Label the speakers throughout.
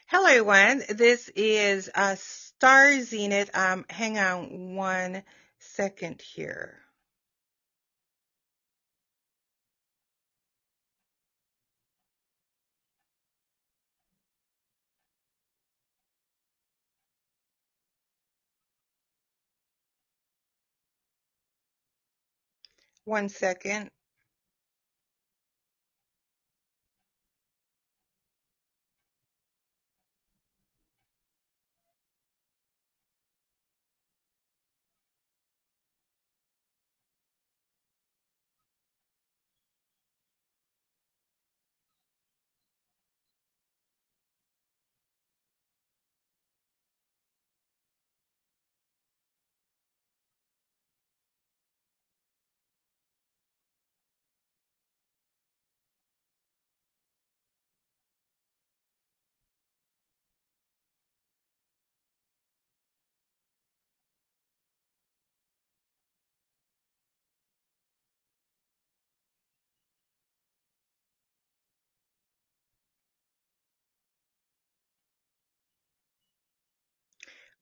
Speaker 1: Hello, everyone. This is Star Zenith. Hang on 1 second here. One second.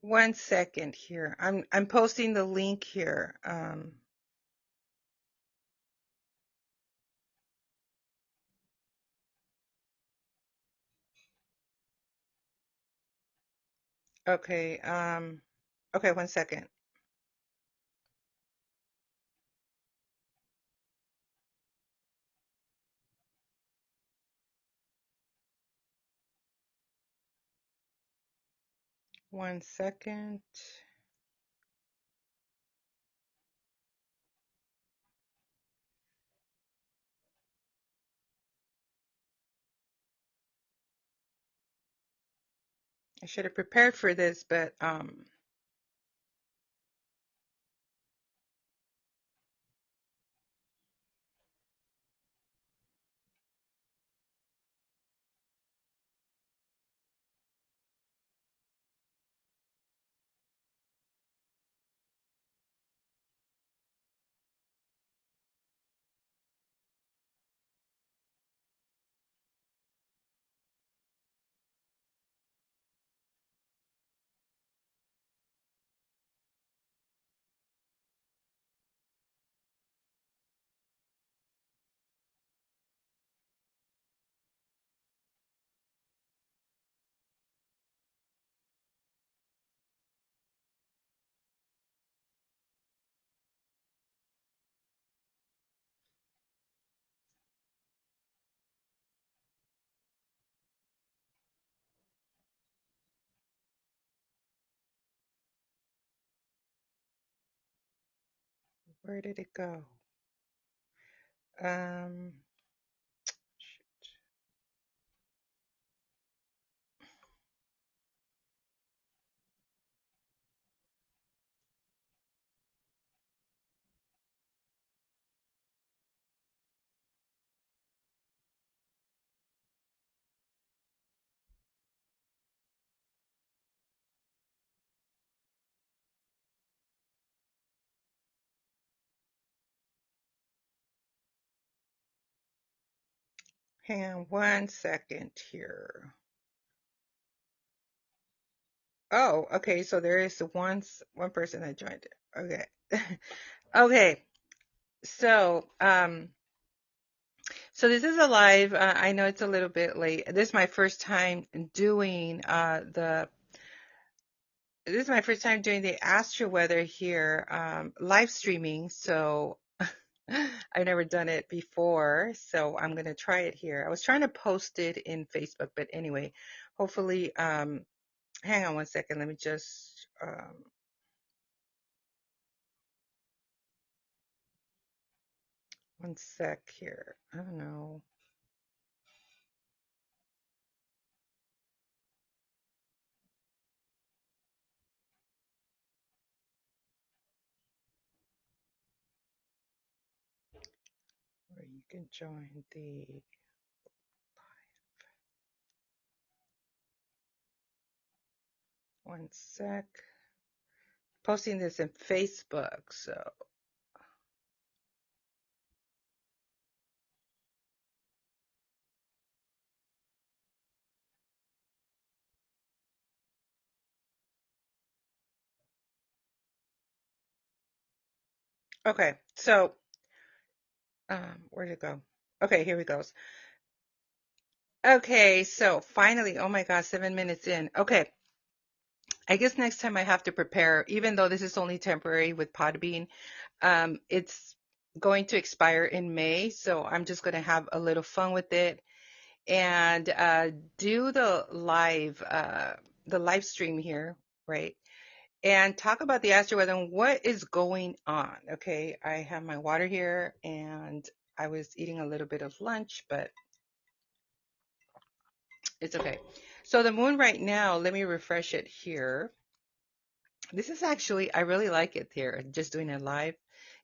Speaker 1: One second here. I'm posting the link here. Okay. Okay. 1 second. One second. I should have prepared for this, but where did it go? Um, Hang on 1 second here. Oh, okay. So there is one person that joined it. Okay. Okay. So, so this is a live. I know it's a little bit late. This is my first time doing the. This is my first time doing the astro weather here, live streaming. So I've never done it before. So I'm gonna try it here. I was trying to post it in Facebook, but anyway, hopefully. Hang on 1 second. Let me just. 1 sec here. I don't know. Where you can join the 1 sec. Posting this in Facebook, so Okay, so where'd it go? Okay, here we goes. Okay, so finally, oh my God, 7 minutes in. Okay, I guess next time I have to prepare, even though this is only temporary with Podbean, it's going to expire in May, so I'm just going to have a little fun with it and do the live stream here, right? And talk about the astro weather and what is going on. Okay, I have my water here, and I was eating a little bit of lunch, but it's okay. So the moon right now, let me refresh it here. This is actually, I really like it here, just doing it live.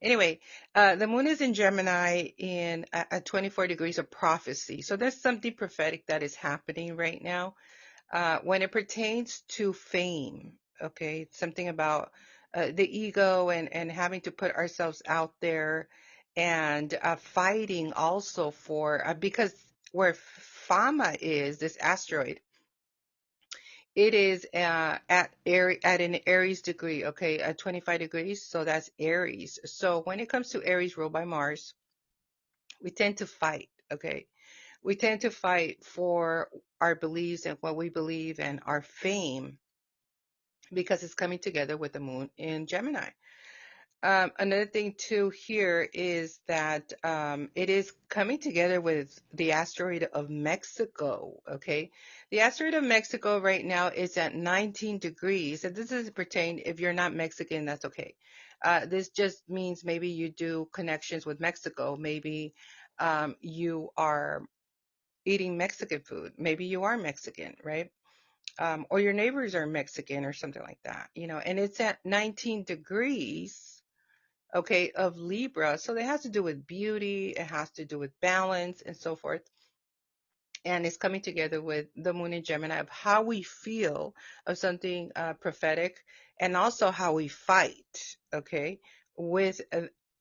Speaker 1: Anyway, the moon is in Gemini in at 24 degrees of prophecy. So there's something prophetic that is happening right now when it pertains to fame. Okay, it's something about the ego and having to put ourselves out there and fighting also for, because where Fama is, this asteroid, it is at an Aries degree, okay, at 25 degrees, so that's Aries. So when it comes to Aries ruled by Mars, we tend to fight, okay? We tend to fight for our beliefs and what we believe and our fame because it's coming together with the moon in Gemini. Another thing too here is that it is coming together with the asteroid of Mexico. Okay, the asteroid of Mexico right now is at 19 degrees, and this doesn't pertain if you're not Mexican. That's okay. This just means maybe you do connections with Mexico. Maybe you are eating Mexican food. Maybe you are Mexican, right? Or your neighbors are Mexican or something like that. And it's at 19 degrees, okay, of Libra. So it has to do with beauty, it has to do with balance and so forth. And it's coming together with the moon in Gemini of how we feel of something prophetic and also how we fight, okay, with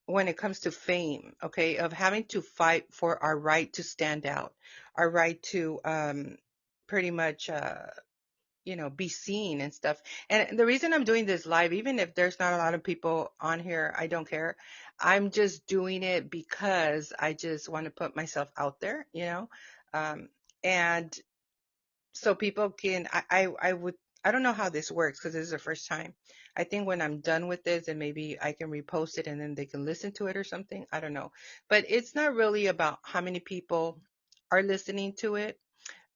Speaker 1: when it comes to fame, okay, of having to fight for our right to stand out, our right to pretty much be seen and stuff. And the reason I'm doing this live, even if there's not a lot of people on here, I don't care. I'm just doing it because I just want to put myself out there. Um, and so people can, I would, I don't know how this works because this is the first time. I think when I'm done with this, and maybe I can repost it and then they can listen to it or something. I don't know. But it's not really about how many people are listening to it.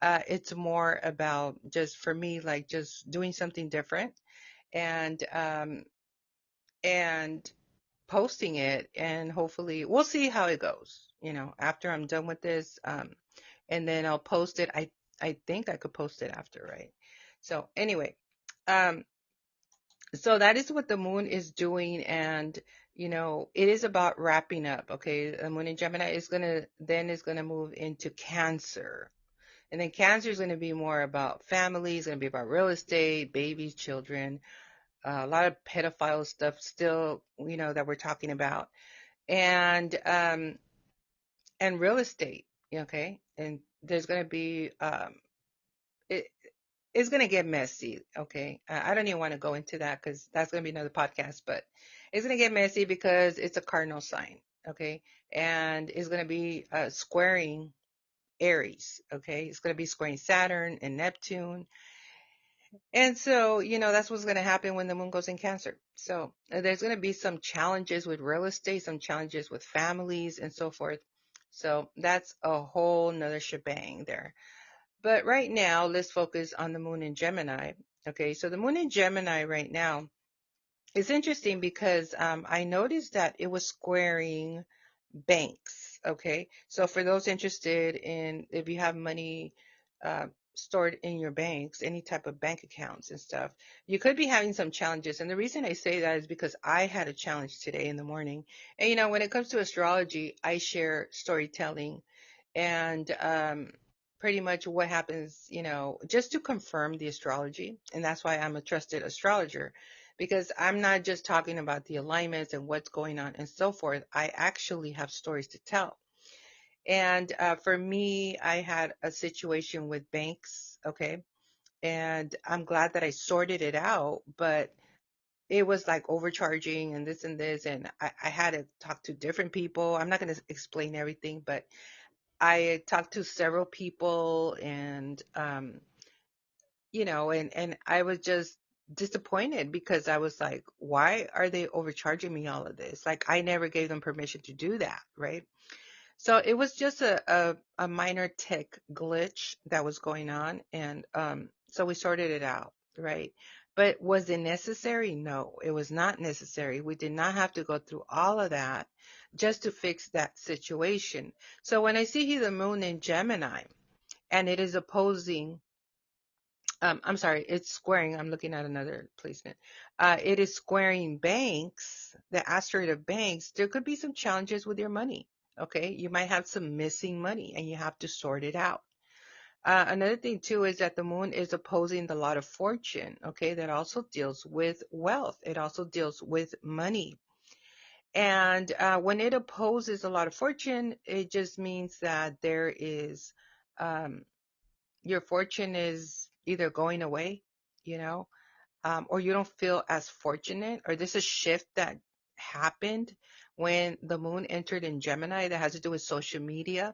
Speaker 1: It's more about just for me, like just doing something different and and posting it, and hopefully we'll see how it goes, after I'm done with this. And then I'll post it. I think I could post it after, right? So anyway, um, so that is what the moon is doing, and it is about wrapping up. Okay, the moon in Gemini is gonna move into Cancer. And then Cancer is going to be more about families, going to be about real estate, babies, children, a lot of pedophile stuff still, that we're talking about, and real estate. Okay, and there's going to be it, it's going to get messy. Okay, I don't even want to go into that because that's going to be another podcast, but it's going to get messy because it's a cardinal sign. Okay, and it's going to be squaring Aries. Okay, it's going to be squaring Saturn and Neptune. And so, that's what's going to happen when the moon goes in Cancer. So there's going to be some challenges with real estate, some challenges with families and so forth. So that's a whole nother shebang there. But right now, let's focus on the moon in Gemini. Okay, so the moon in Gemini right now is interesting because I noticed that it was squaring banks. Okay, so for those interested in if you have money uh, stored in your banks, any type of bank accounts and stuff, you could be having some challenges. And the reason I say that is because I had a challenge today in the morning. And when it comes to astrology, I share storytelling and pretty much what happens, just to confirm the astrology. And that's why I'm a trusted astrologer, because I'm not just talking about the alignments and what's going on and so forth. I actually have stories to tell. And for me, I had a situation with banks, okay? And I'm glad that I sorted it out, but it was like overcharging and this, and I had to talk to different people. I'm not going to explain everything, but I talked to several people, and and I was just disappointed because I was like, why are they overcharging me all of this? Like, I never gave them permission to do that, right? So it was just a minor tech glitch that was going on, and so we sorted it out, right? But was it necessary? No, it was not necessary. We did not have to go through all of that just to fix that situation. So when I see the moon in Gemini and it is opposing, I'm sorry, it's squaring. I'm looking at another placement. It is squaring Banks, the asteroid of Banks. There could be some challenges with your money. Okay, you might have some missing money, and you have to sort it out. Another thing too is that the moon is opposing the lot of fortune. Okay, that also deals with wealth. It also deals with money. And when it opposes a lot of fortune, it just means that there is um, your fortune is either going away, you know, or you don't feel as fortunate, or there's a shift that happened when the moon entered in Gemini that has to do with social media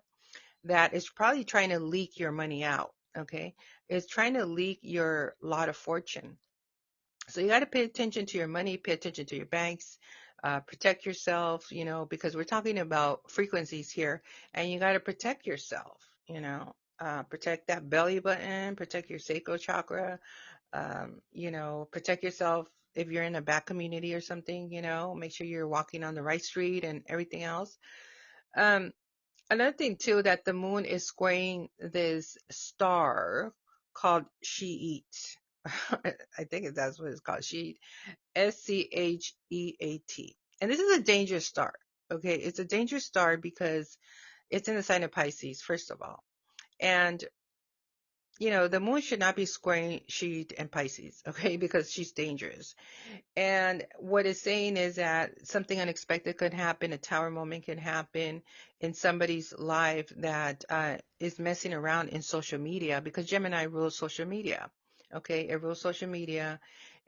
Speaker 1: that is probably trying to leak your money out. Okay. It's trying to leak your lot of fortune. So you got to pay attention to your money, pay attention to your banks, protect yourself, because we're talking about frequencies here, and you got to protect yourself, protect that belly button, protect your sacral chakra, protect yourself if you're in a bad community or something, make sure you're walking on the right street and everything else. Um, Another thing too, that the moon is squaring this star called Sheet. I think that's what it's called, Sheet. Scheat. And this is a dangerous star. Okay, it's a dangerous star because it's in the sign of Pisces, first of all. And the moon should not be squaring Sheet and Pisces, okay, because she's dangerous. And what it's saying is that something unexpected could happen, a tower moment can happen in somebody's life that is messing around in social media, because Gemini rules social media. Okay, it rules social media.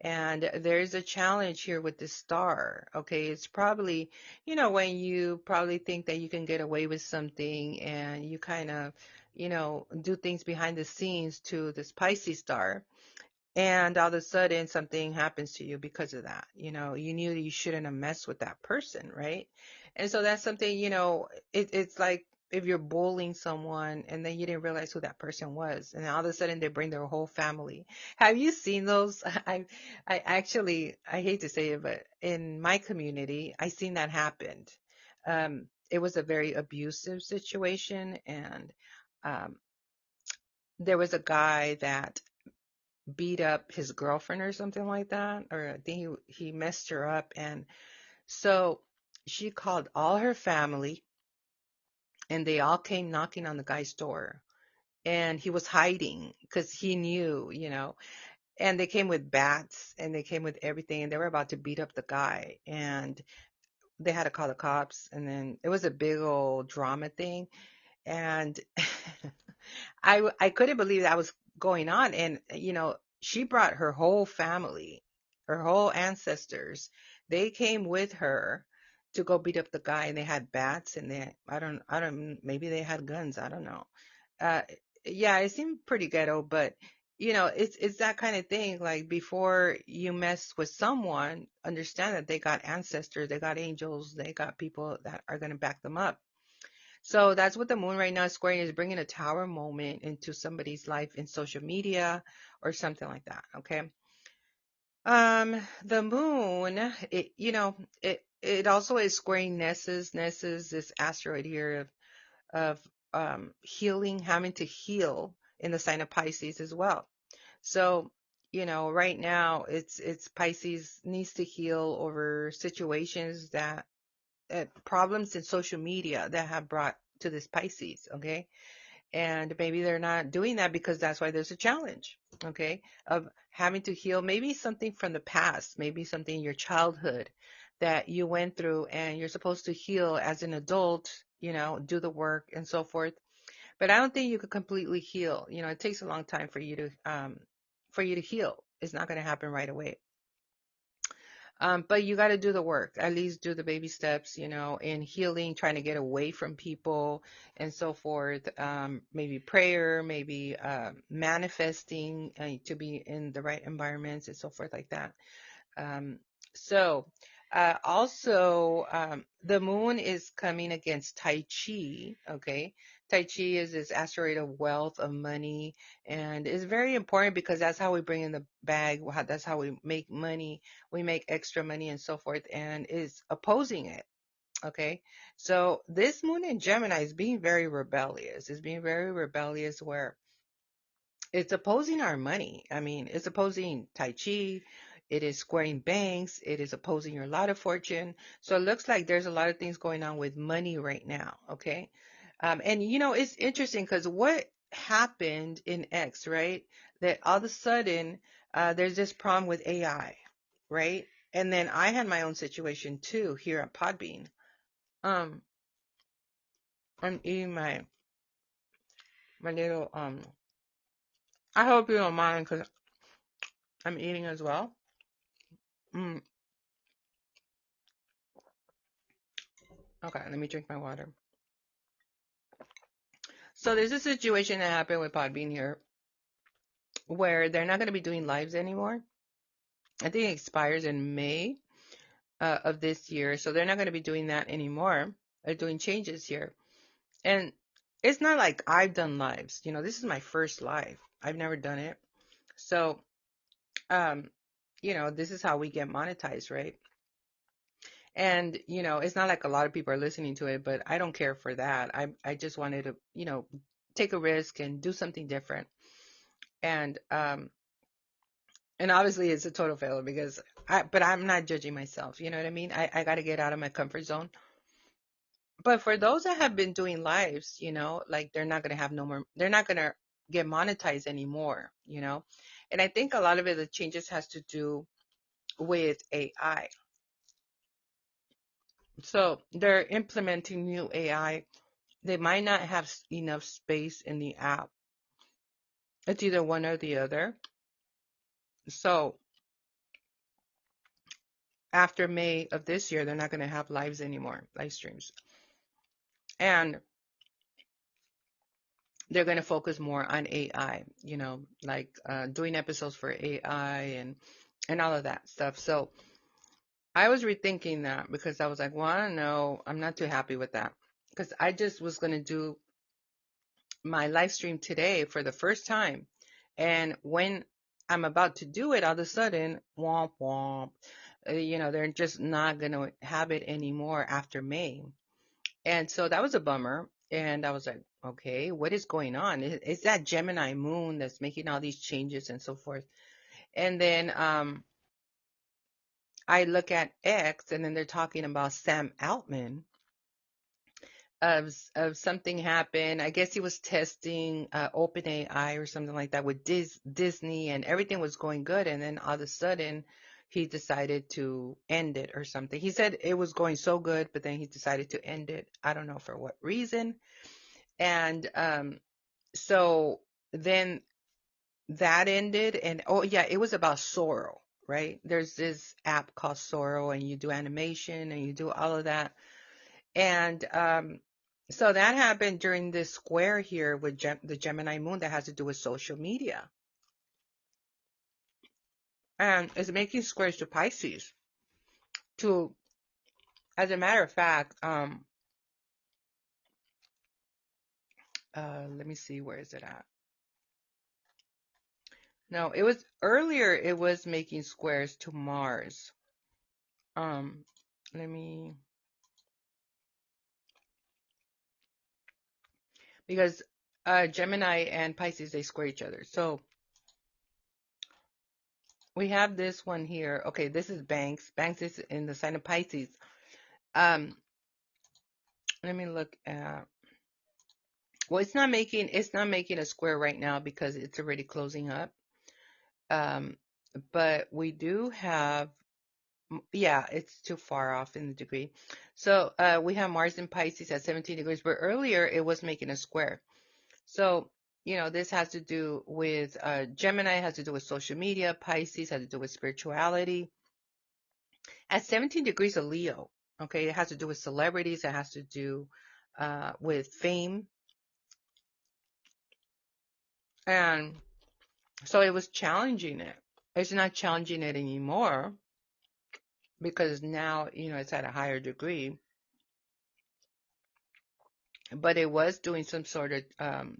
Speaker 1: And there's a challenge here with this star. Okay, it's probably, when you probably think that you can get away with something and you kind of, do things behind the scenes to this Pisces star, and all of a sudden something happens to you because of that. You knew you shouldn't have messed with that person, right? And so that's something, it's like if you're bullying someone and then you didn't realize who that person was, and all of a sudden they bring their whole family. Have you seen those? I actually, I hate to say it, but in my community, I seen that happen. It was a very abusive situation, and um, there was a guy that beat up his girlfriend or something like that, or I think he messed her up, and so she called all her family, and they all came knocking on the guy's door, and he was hiding because he knew, and they came with bats and they came with everything, and they were about to beat up the guy, and they had to call the cops, and then it was a big old drama thing. And I couldn't believe that was going on. And, she brought her whole family, her whole ancestors. They came with her to go beat up the guy, and they had bats, and I don't, maybe they had guns. I don't know. Uh, yeah, it seemed pretty ghetto, but it's that kind of thing. Like, before you mess with someone, understand that they got ancestors, they got angels, they got people that are going to back them up. So that's what the moon right now is squaring, is bringing a tower moment into somebody's life in social media or something like that. Okay. The moon, it also is squaring Nessus. Nessus, this asteroid here of healing, having to heal in the sign of Pisces as well. So, right now it's Pisces needs to heal over situations that problems in social media that have brought to this Pisces, okay? And maybe they're not doing that because that's why there's a challenge, okay, of having to heal maybe something from the past, maybe something in your childhood that you went through and you're supposed to heal as an adult, do the work and so forth. But I don't think you could completely heal. It takes a long time for you to heal. It's not going to happen right away. But you got to do the work, at least do the baby steps, in healing, trying to get away from people and so forth. Maybe prayer, maybe manifesting to be in the right environments and so forth like that. Um, so, also, the moon is coming against Tai Chi. Okay. Tai Chi is this asteroid of wealth, of money, and it's very important because that's how we bring in the bag. That's how we make money. We make extra money and so forth, and is opposing it. Okay. So, this moon in Gemini is being very rebellious. It's being very rebellious where it's opposing our money. I mean, it's opposing Tai Chi. It is squaring banks. It is opposing your lot of fortune. So it looks like there's a lot of things going on with money right now. Okay. And it's interesting because what happened in X, right? That all of a sudden, there's this problem with AI, right? And then I had my own situation too here at Podbean. Um, I'm eating my little I hope you don't mind because I'm eating as well. Mm, okay, let me drink my water. So there's a situation that happened with Podbean here where they're not going to be doing lives anymore. I think it expires in May of this year, so they're not going to be doing that anymore. They're doing changes here, and it's not like I've done lives. This is my first live. I've never done it, so um, this is how we get monetized, right? And it's not like a lot of people are listening to it, but I don't care for that. I just wanted to take a risk and do something different. And obviously it's a total failure because but I'm not judging myself, you know what I mean? I got to get out of my comfort zone. But for those that have been doing lives, like they're not going to have no more, they're not going to get monetized anymore. And I think a lot of it, the changes has to do with AI. So they're implementing new AI. They might not have enough space in the app. It's either one or the other. So after May of this year, they're not going to have lives anymore, live streams. And they're going to focus more on AI, like doing episodes for AI and all of that stuff. So I was rethinking that because I was like, well, I don't know. I'm not too happy with that because I just was going to do my live stream today for the first time. And when I'm about to do it, all of a sudden, womp womp, they're just not going to have it anymore after May. And so that was a bummer. And I was like, okay, what is going on? Is that Gemini moon that's making all these changes and so forth? And then I look at X, and then they're talking about Sam Altman of something happened. I guess he was testing OpenAI or something like that with Disney, and everything was going good. And then all of a sudden, he decided to end it or something. He said it was going so good, but then he decided to end it. I don't know for what reason. And so then that ended, and oh yeah, it was about Sorrow, right? There's this app called Sorrow, and you do animation and you do all of that. And so that happened during this square here with the Gemini moon that has to do with social media. And it's making squares to Pisces. To, as a matter of fact, let me see, where is it at? No, it was earlier, it was making squares to Mars. Um, let me, because Gemini and Pisces, they square each other. So we have this one here. Okay, this is Banks. Banks is in the sign of Pisces. Um, let me look at, well, it's not making a square right now because it's already closing up. Um, but we do have, yeah, it's too far off in the degree. So we have Mars in Pisces at 17 degrees, but earlier it was making a square. So, this has to do with Gemini, has to do with social media. Pisces has to do with spirituality. at 17 degrees of Leo. Okay, it has to do with celebrities. It has to do with fame, and so it was challenging it. It's not challenging it anymore because now it's at a higher degree, but it was doing some sort of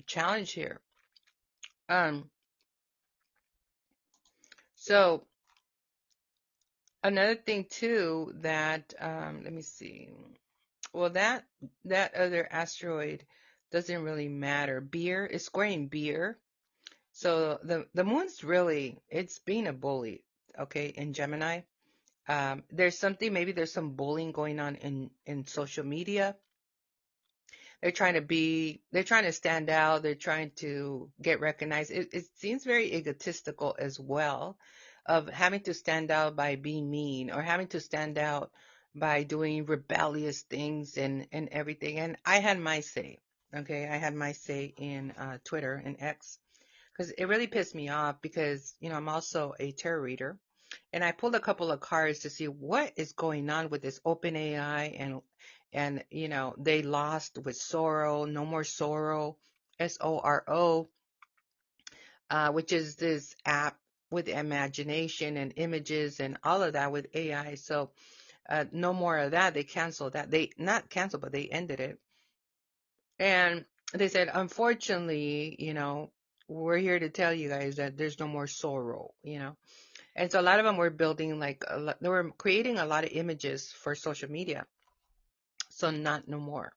Speaker 1: challenge here. Um, so another thing too that let me see. Well, that other asteroid doesn't really matter. Beer is squaring beer. So the moon's really it's being a bully, okay, in Gemini. There's something, maybe there's some bullying going on in social media. They're trying to stand out. They're trying to get recognized. It seems very egotistical as well, of having to stand out by being mean or having to stand out by doing rebellious things and everything. And I had my say. Okay, I had my say in Twitter and X because it really pissed me off because, I'm also a tarot reader. And I pulled a couple of cards to see what is going on with this open AI and they lost with Sorrow, No More Sorrow, SORO, which is this app with imagination and images and all of that with AI. So no more of that. They canceled that. They not canceled, but they ended it. And they said, unfortunately, we're here to tell you guys that there's no more sorrow. And so a lot of them were building like they were creating a lot of images for social media. So not no more.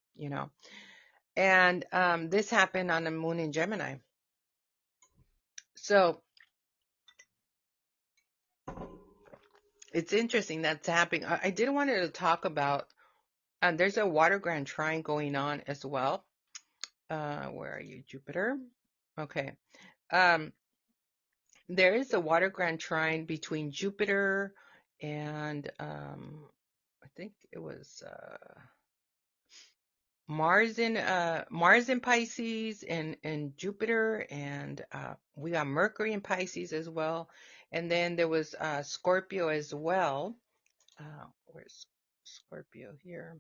Speaker 1: And this happened on the moon in Gemini. So it's interesting that's happening. I did want to talk about, there's a water grand trine going on as well. Where are you, Jupiter? Okay. Um, there is a water grand trine between Jupiter and I think it was Mars in Pisces and Jupiter, and we got Mercury in Pisces as well. And then there was Scorpio as well. Where's Scorpio here?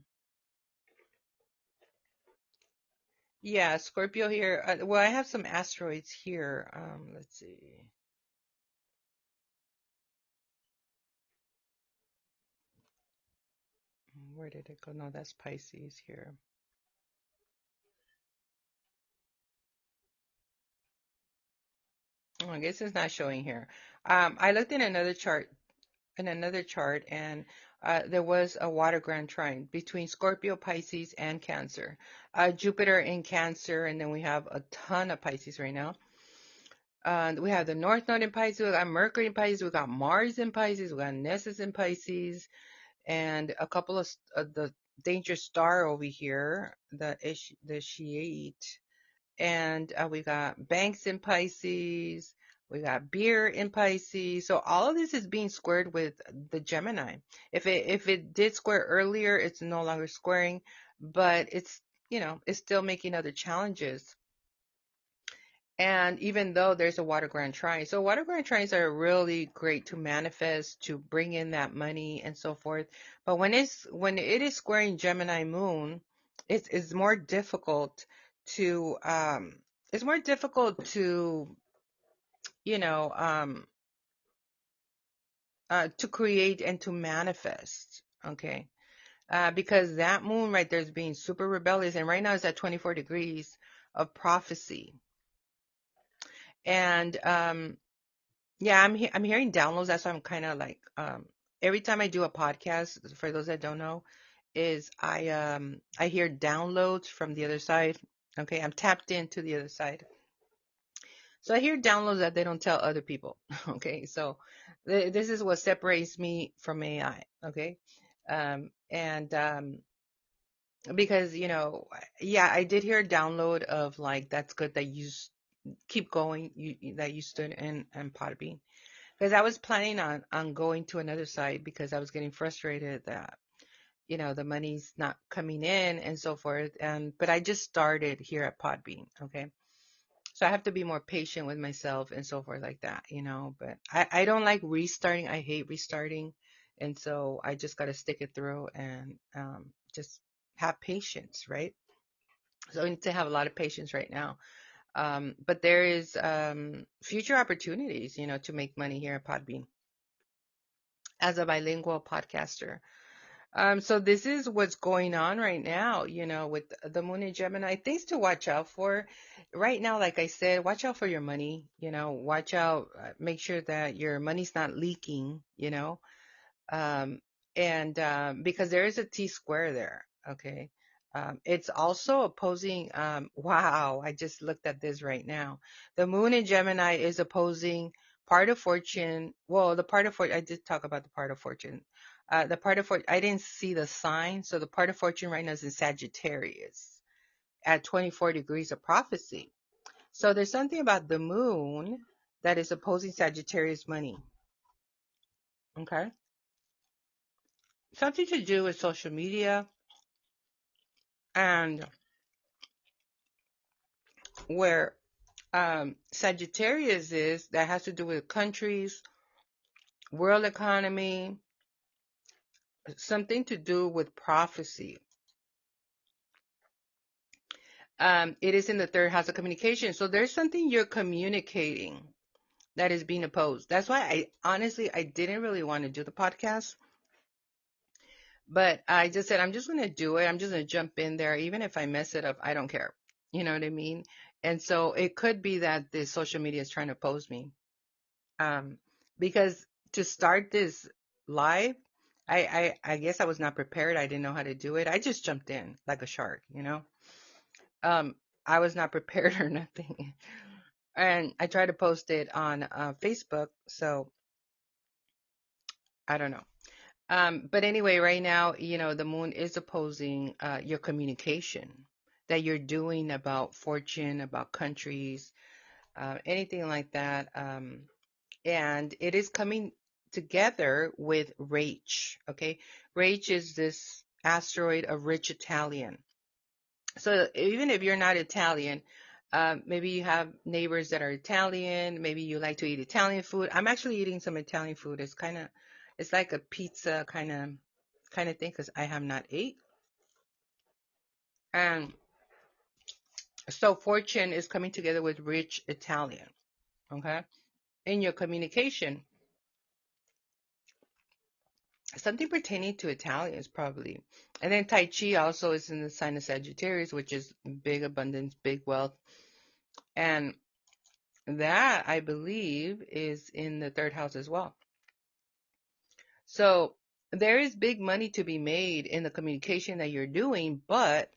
Speaker 1: Yeah, Scorpio here. Well, I have some asteroids here. Let's see. Where did it go? No, that's Pisces here. Oh, I guess it's not showing here. I looked in another chart, and there was a water grand trine between Scorpio, Pisces, and Cancer. Jupiter in Cancer, and then we have a ton of Pisces right now. We have the North Node in Pisces, we got Mercury in Pisces, we got Mars in Pisces, we got Nessus in Pisces, and a couple of the danger star over here, the Shiite, and we got Banks in Pisces. We got Beer in Pisces. So all of this is being squared with the Gemini. If it did square earlier, it's no longer squaring, but it's still making other challenges. And even though there's a water grand trine, so water grand trines are really great to manifest, to bring in that money and so forth. But when it is squaring Gemini moon, it's more difficult to it's more difficult you know um to create and to manifest. Okay. Because that moon right there is being super rebellious, and right now it's at 24 degrees of prophecy. And yeah, I'm hearing downloads. That's why I'm kind of like every time I do a podcast, for those that don't know, is I hear downloads from the other side. Okay, I'm tapped into the other side. So I hear downloads that they don't tell other people. Okay, so this is what separates me from AI. Okay, and because yeah, I did hear a download of like that's good that keep going, that you stood in Podbean. Because I was planning on going to another site because I was getting frustrated that the money's not coming in and so forth. And but I just started here at Podbean, okay? So I have to be more patient with myself and so forth like that. But I don't like restarting. I hate restarting. And so I just got to stick it through and just have patience, right? So I need to have a lot of patience right now. But there is future opportunities, to make money here at Podbean as a bilingual podcaster. So this is what's going on right now, with the moon in Gemini. Things to watch out for right now. Like I said, watch out for your money, watch out, make sure that your money's not leaking, um, and because there is a T square there, okay? It's also opposing, wow, I just looked at this right now. The moon in Gemini is opposing part of fortune. Well, the part of fortune, I did talk about the part of fortune. The part of fortune, I didn't see the sign. So the part of fortune right now is in Sagittarius at 24 degrees of prophecy. So there's something about the moon that is opposing Sagittarius money. Okay. Something to do with social media and where Sagittarius is, that has to do with countries, world economy, something to do with prophecy. It is in the third house of communication. So there's something you're communicating that is being opposed. That's why I didn't really want to do the podcast, but I just said, I'm just going to do it. I'm just going to jump in there. Even if I mess it up, I don't care. You know what I mean? And so it could be that the social media is trying to oppose me. Um, because to start this live, I guess I was not prepared. I didn't know how to do it. I just jumped in like a shark. Um, I was not prepared or nothing. And I tried to post it on Facebook, so I don't know. But anyway, right now, the moon is opposing your communication that you're doing about fortune, about countries, anything like that. And it is coming together with Rach. Okay, Rach is this asteroid of rich Italian. So even if you're not Italian, maybe you have neighbors that are Italian. Maybe you like to eat Italian food. I'm actually eating some Italian food. It's like a pizza kind of thing because I have not ate. And so fortune is coming together with rich Italian. Okay, in your communication, something pertaining to Italians probably. And then Tai Chi also is in the sign of Sagittarius, which is big abundance, big wealth. And that, I believe, is in the third house as well. So there is big money to be made in the communication that you're doing, but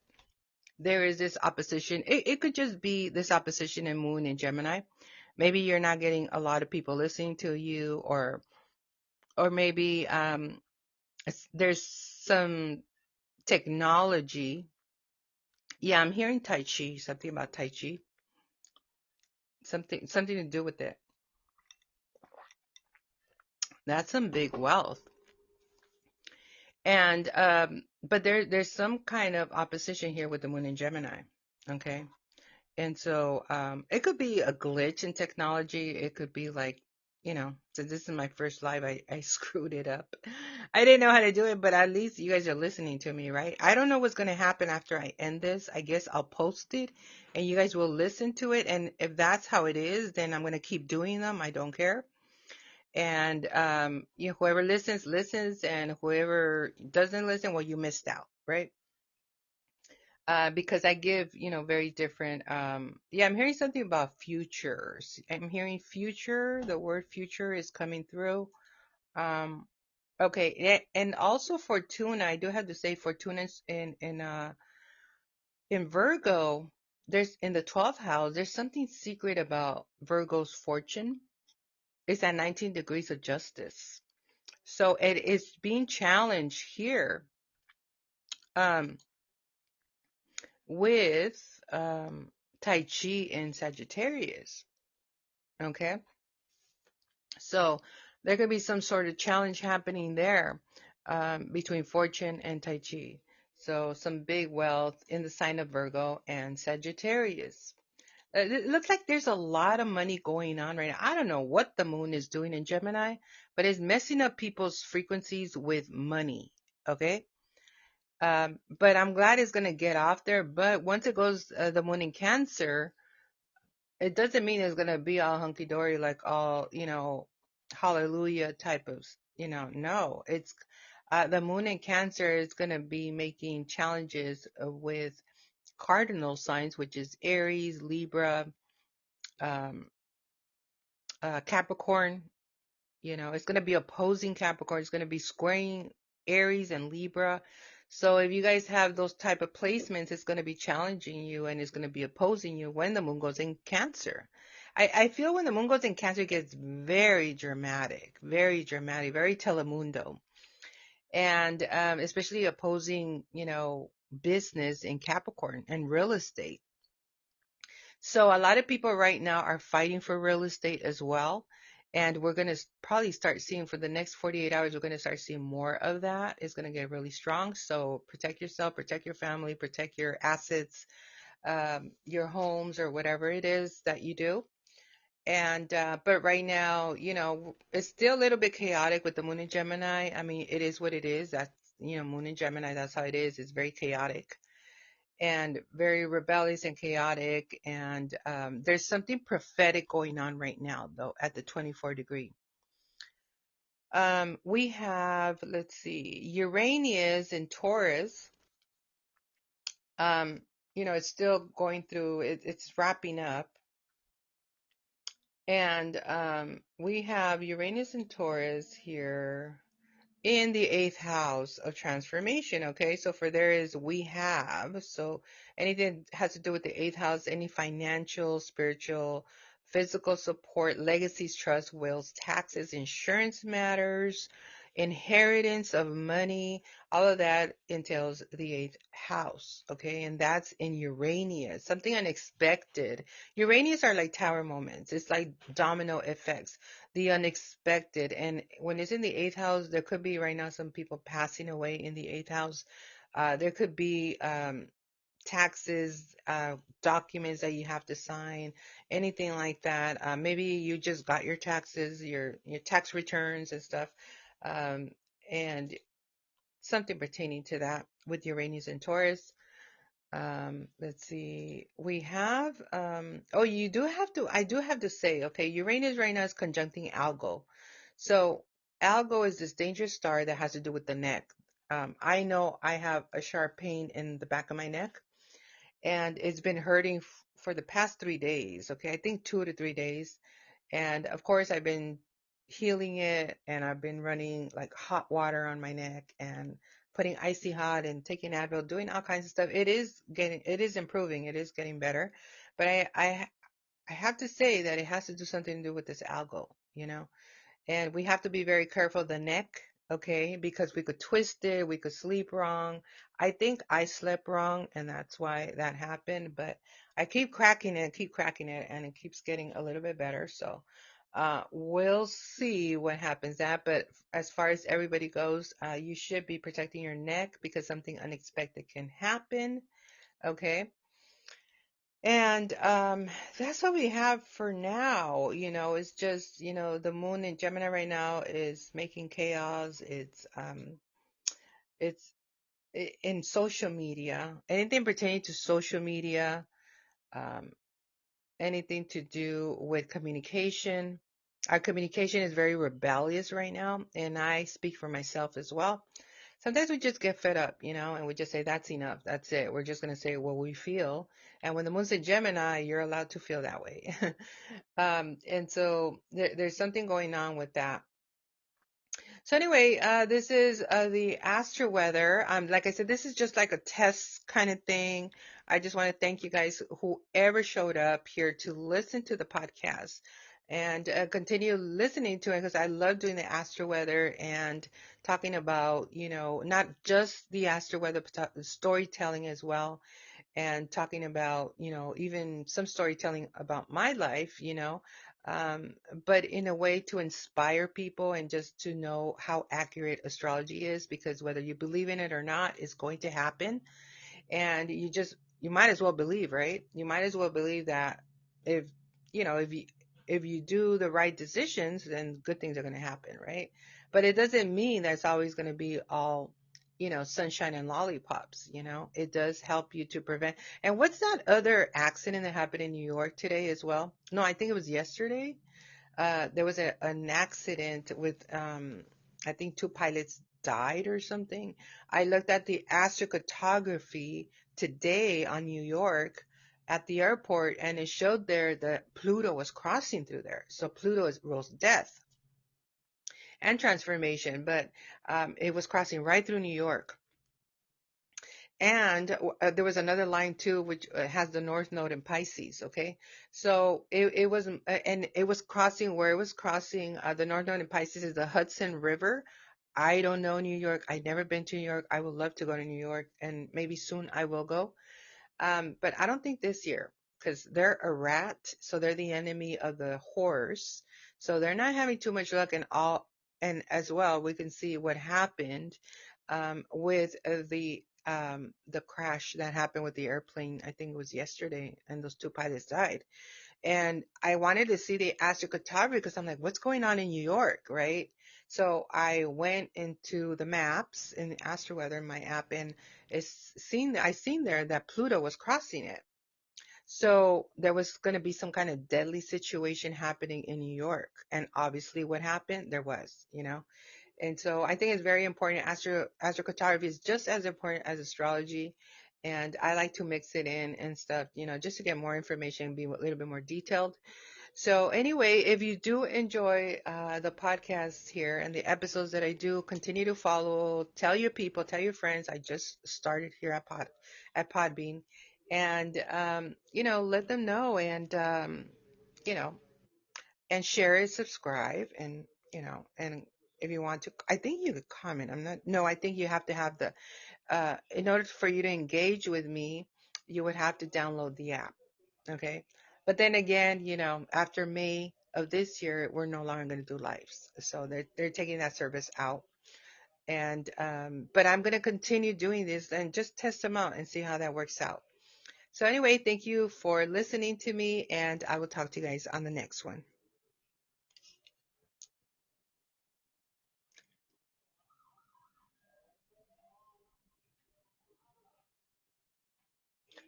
Speaker 1: there is this opposition. It could just be this opposition in Moon and Gemini. Maybe you're not getting a lot of people listening to you, or maybe there's some technology. Yeah, I'm hearing Tai Chi, something about Tai Chi, something to do with it. That's some big wealth. And but there's some kind of opposition here with the moon in Gemini. Okay. And so it could be a glitch in technology. It could be like, so this is my first live, I screwed it up. I didn't know how to do it, but at least you guys are listening to me, right? I don't know what's going to happen after I end this. I guess I'll post it and you guys will listen to it. And if that's how it is, then I'm going to keep doing them. I don't care. And whoever listens, and whoever doesn't listen, well, you missed out, right? Because I give, very different. Yeah, I'm hearing something about futures. I'm hearing future. The word future is coming through. Um, okay, and also Fortuna. I do have to say Fortuna is in Virgo. There's in the 12th house. There's something secret about Virgo's fortune. It's at 19 degrees of justice. So it is being challenged here um, with Tai Chi and Sagittarius. Okay. So there could be some sort of challenge happening there between Fortune and Tai Chi. So some big wealth in the sign of Virgo and Sagittarius. It looks like there's a lot of money going on right now. I don't know what the moon is doing in Gemini, but it's messing up people's frequencies with money. Okay. But I'm glad it's going to get off there. But once it goes, the moon in Cancer, it doesn't mean it's going to be all hunky dory, like all, hallelujah type of, no, the moon in Cancer is going to be making challenges with cardinal signs, which is Aries, Libra, um, Capricorn. It's going to be opposing Capricorn. It's going to be squaring Aries and Libra. So if you guys have those type of placements, it's going to be challenging you and it's going to be opposing you when the moon goes in Cancer. I feel when the moon goes in Cancer, it gets very dramatic, very telemundo. And especially opposing, business in Capricorn and real estate. So a lot of people right now are fighting for real estate as well. And we're going to probably start seeing for the next 48 hours, we're going to start seeing more of that. It's going to get really strong. So protect yourself, protect your family, protect your assets, your homes, or whatever it is that you do. And, but right now, it's still a little bit chaotic with the moon in Gemini. I mean, it is what it is. That's, moon in Gemini, that's how it is. It's very chaotic and very rebellious and chaotic. And there's something prophetic going on right now, though, at the 24 degree. We have, let's see, Uranus in Taurus. Um, it's still going through, it's wrapping up. And we have Uranus and Taurus here in the eighth house of transformation. Okay, so for there is we have, so anything that has to do with the eighth house, any financial, spiritual, physical support, legacies, trust, wills, taxes, insurance matters, inheritance of money, all of that entails the eighth house. Okay, and that's in Uranus, something unexpected. Uranus are like tower moments, it's like domino effects, the unexpected. And when it's in the eighth house, there could be right now some people passing away in the eighth house. There could be taxes, documents that you have to sign, anything like that. Maybe you just got your taxes, your tax returns and stuff, um, and something pertaining to that with Uranus and Taurus. Let's see. We have, oh, I do have to say, okay, Uranus right now is conjuncting Algo. So Algo is this dangerous star that has to do with the neck. I know I have a sharp pain in the back of my neck, and it's been hurting for the past 3 days. Okay, I think 2 to 3 days. And of course, I've been healing it, and I've been running like hot water on my neck and putting icy hot and taking Advil, doing all kinds of stuff. It is improving, it is getting better. But I have to say that it has to do something to do with this algo. And we have to be very careful of the neck, okay? Because we could twist it, we could sleep wrong. I think I slept wrong, and that's why that happened. But I keep cracking it, and it keeps getting a little bit better. So we'll see what happens that. But as far as everybody goes, you should be protecting your neck because something unexpected can happen, okay? And that's what we have for now. It's just, the moon in Gemini right now is making chaos. It's in social media, anything pertaining to social media, um, anything to do with communication. Our communication is very rebellious right now, and I speak for myself as well. Sometimes we just get fed up, and we just say, that's enough. That's it. We're just going to say what we feel. And when the moon's in Gemini, you're allowed to feel that way. And so there's something going on with that. So anyway, this is the astro weather. Like I said, this is just like a test kind of thing. I just want to thank you guys, whoever showed up here to listen to the podcast and continue listening to it, because I love doing the astro weather and talking about, not just the astro weather, but storytelling as well, and talking about, even some storytelling about my life, um, but in a way to inspire people and just to know how accurate astrology is, because whether you believe in it or not, it's going to happen. And you might as well believe, right? You might as well believe that, if you know if you do the right decisions, then good things are going to happen, right? But it doesn't mean that it's always going to be all sunshine and lollipops. It does help you to prevent. And what's that other accident that happened in New York today as well? No, I think it was yesterday. There was an accident with, I think two pilots died or something. I looked at the astrocartography today on New York at the airport, and it showed there that Pluto was crossing through there. So Pluto rules death and transformation, but it was crossing right through New York. And there was another line too, which has the North Node in Pisces. Okay, so it was, and it was crossing where it was crossing. The North Node in Pisces is the Hudson River. I don't know New York. I've never been to New York. I would love to go to New York, and maybe soon I will go. But I don't think this year because they're a rat, so they're the enemy of the horse. So they're not having too much luck, and all, and as well, we can see what happened with the crash that happened with the airplane. I think it was yesterday, and those two pilots died. And I wanted to see the astrocartography because I'm like, what's going on in New York, right? So I went into the maps in the AstroWeather, my app, and I seen there that Pluto was crossing it. So there was going to be some kind of deadly situation happening in New York. And obviously what happened, there was. And so I think it's very important. Astrocartography is just as important as astrology. And I like to mix it in and stuff, just to get more information and be a little bit more detailed. So anyway, if you do enjoy the podcast here and the episodes that I do, continue to follow. Tell your people, tell your friends. I just started here at Podbean, and let them know, and you know, and share it, subscribe, and and if you want to, I think you could comment. I'm not. No, I think you have to have the. In order for you to engage with me, you would have to download the app. Okay. But then again, after May of this year, we're no longer going to do lives. So they're taking that service out. And but I'm going to continue doing this and just test them out and see how that works out. So anyway, thank you for listening to me, and I will talk to you guys on the next one.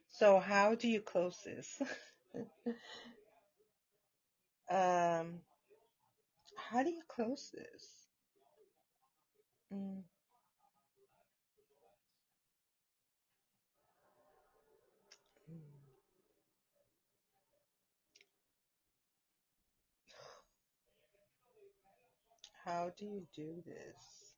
Speaker 1: So how do you close this? um, how do you close this? Mm, mm. How do you do this?